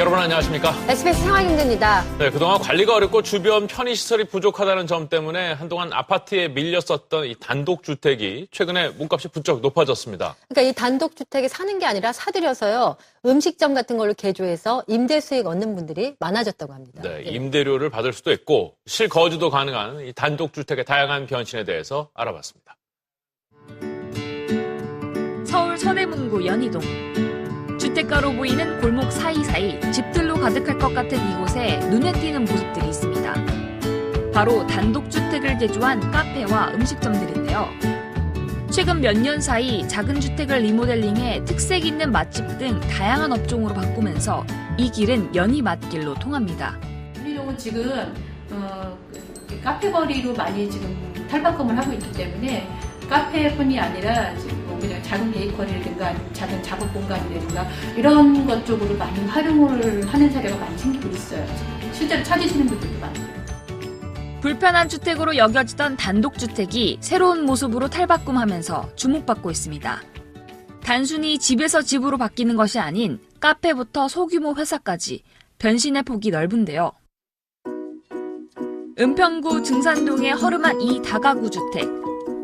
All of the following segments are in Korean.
여러분 안녕하십니까? SBS 생활경제입니다. 네, 그동안 관리가 어렵고 주변 편의시설이 부족하다는 점 때문에 한동안 아파트에 밀렸었던 이 단독주택이 최근에 몸값이 부쩍 높아졌습니다. 그러니까 이 단독주택에 사는 게 아니라 사들여서요. 음식점 같은 걸로 개조해서 임대 수익 얻는 분들이 많아졌다고 합니다. 네, 임대료를 받을 수도 있고 실거주도 가능한 이 단독주택의 다양한 변신에 대해서 알아봤습니다. 서울 서대문구 연희동. 주택가로 보이는 골목 사이사이 집들로 가득할 것 같은 이곳에 눈에 띄는 모습들이 있습니다. 바로 단독주택을 개조한 카페와 음식점들인데요. 최근 몇 년 사이 작은 주택을 리모델링해 특색 있는 맛집 등 다양한 업종으로 바꾸면서 이 길은 연희맛길로 통합니다. 연희동은 지금 카페 거리로 많이 지금 탈바꿈을 하고 있기 때문에 카페뿐이 아니라 지금 그냥 작은 베이커리라든가 작은 작업 공간이라든가 이런 것 쪽으로 많이 활용을 하는 사례가 많이 생기고 있어요. 실제로 찾으시는 분들도 많아요. 불편한 주택으로 여겨지던 단독주택이 새로운 모습으로 탈바꿈하면서 주목받고 있습니다. 단순히 집에서 집으로 바뀌는 것이 아닌 카페부터 소규모 회사까지 변신의 폭이 넓은데요. 은평구 증산동의 허름한 이 다가구 주택.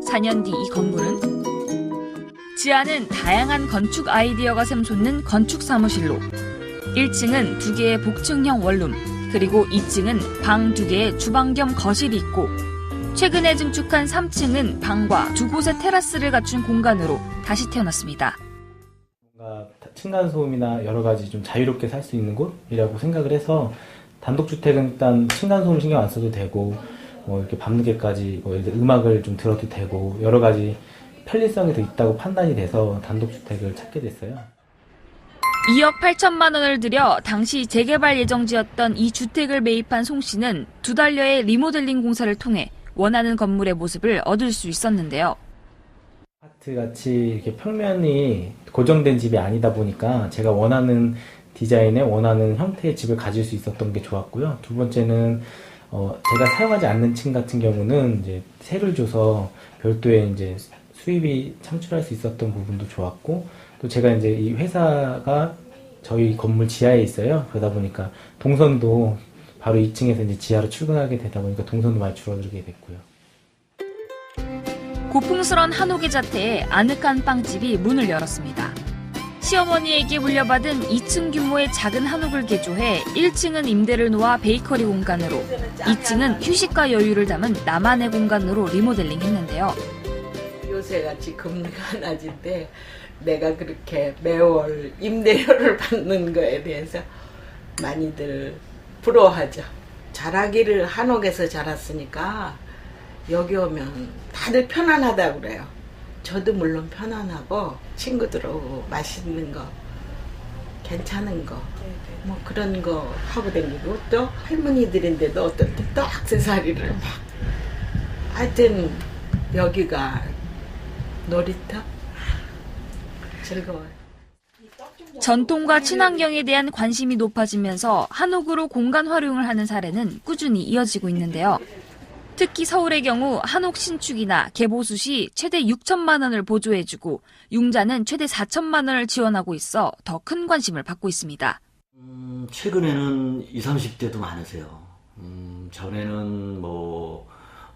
4년 뒤 이 건물은 지하는 다양한 건축 아이디어가 샘솟는 건축 사무실로 1층은 2개의 복층형 원룸, 그리고 2층은 방 2개의 주방 겸 거실이 있고 최근에 증축한 3층은 방과 2곳의 테라스를 갖춘 공간으로 다시 태어났습니다. 뭔가 층간소음이나 여러 가지 좀 자유롭게 살 수 있는 곳이라고 생각을 해서 단독주택은 일단 층간소음 신경 안 써도 되고 뭐 이렇게 밤늦게까지 뭐 음악을 좀 들어도 되고 여러 가지 편리성이 더 있다고 판단이 돼서 단독주택을 찾게 됐어요. 2억 8천만 원을 들여 당시 재개발 예정지였던 이 주택을 매입한 송 씨는 2달여의 리모델링 공사를 통해 원하는 건물의 모습을 얻을 수 있었는데요. 아파트 같이 이렇게 평면이 고정된 집이 아니다 보니까 제가 원하는 디자인에 원하는 형태의 집을 가질 수 있었던 게 좋았고요. 두 번째는 제가 사용하지 않는 층 같은 경우는 이제 세를 줘서 별도의 이제 수입이 창출할 수 있었던 부분도 좋았고, 또 제가 이제 이 회사가 저희 건물 지하에 있어요. 그러다 보니까 동선도 바로 2층에서 이제 지하로 출근하게 되다 보니까 동선도 많이 줄어들게 됐고요. 고풍스런 한옥의 자태에 아늑한 빵집이 문을 열었습니다. 시어머니에게 물려받은 2층 규모의 작은 한옥을 개조해 1층은 임대를 놓아 베이커리 공간으로 2층은 휴식과 여유를 담은 나만의 공간으로 리모델링했는데요. 요새같이 금리가 낮을 때 내가 그렇게 매월 임대료를 받는 거에 대해서 많이들 부러워하죠. 자라기를 한옥에서 자랐으니까 여기 오면 다들 편안하다고 그래요. 저도 물론 편안하고 친구들하고 맛있는 거, 괜찮은 거, 뭐 그런 거 하고 다니고 또 할머니들인데도 어떤 때 또 액세서리를 막 하여튼 여기가 놀이터 즐거워요. 전통과 친환경에 대한 관심이 높아지면서 한옥으로 공간 활용을 하는 사례는 꾸준히 이어지고 있는데요. 특히 서울의 경우 한옥 신축이나 개보수 시 최대 6천만 원을 보조해주고 융자는 최대 4천만 원을 지원하고 있어 더 큰 관심을 받고 있습니다. 최근에는 20, 30대도 많으세요. 전에는 뭐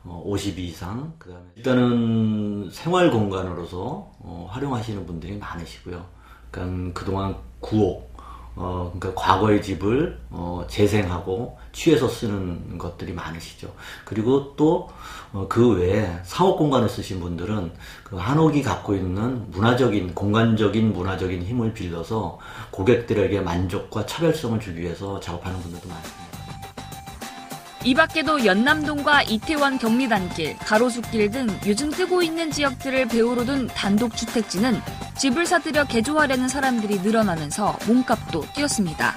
52 이상, 그다음에 일단은 생활 공간으로서 활용하시는 분들이 많으시고요. 그러니까 그동안 구옥, 그러니까 과거의 집을 재생하고 취해서 쓰는 것들이 많으시죠. 그리고 또 그 외에 상업 공간을 쓰신 분들은 그 한옥이 갖고 있는 문화적인, 공간적인 문화적인 힘을 빌려서 고객들에게 만족과 차별성을 주기 위해서 작업하는 분들도 많습니다. 이 밖에도 연남동과 이태원 경리단길, 가로수길 등 요즘 뜨고 있는 지역들을 배후로 둔 단독주택지는 집을 사들여 개조하려는 사람들이 늘어나면서 몸값도 뛰었습니다.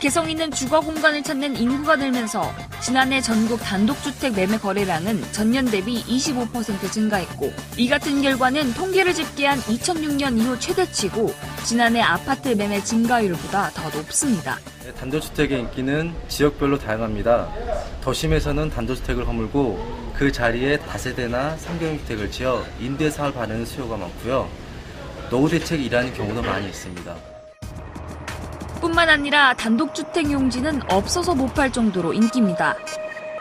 개성 있는 주거 공간을 찾는 인구가 늘면서 지난해 전국 단독주택 매매 거래량은 전년 대비 25% 증가했고, 이 같은 결과는 통계를 집계한 2006년 이후 최대치고 지난해 아파트 매매 증가율보다 더 높습니다. 단독주택의 인기는 지역별로 다양합니다. 도심에서는 단독주택을 허물고 그 자리에 다세대나 상경주택을 지어 임대사업을 받는 수요가 많고요. 노후 대책이 일하는 경우도 많이 있습니다. 뿐만 아니라 단독주택 용지는 없어서 못 팔 정도로 인기입니다.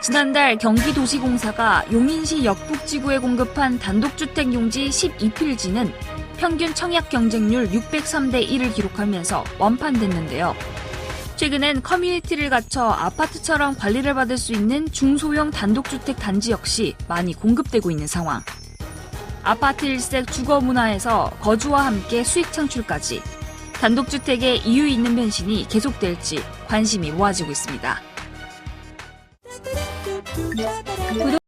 지난달 경기도시공사가 용인시 역북지구에 공급한 단독주택 용지 12필지는 평균 청약 경쟁률 603대 1을 기록하면서 완판됐는데요. 최근엔 커뮤니티를 갖춰 아파트처럼 관리를 받을 수 있는 중소형 단독주택 단지 역시 많이 공급되고 있는 상황. 아파트 일색 주거 문화에서 거주와 함께 수익 창출까지 단독주택의 이유 있는 변신이 계속될지 관심이 모아지고 있습니다.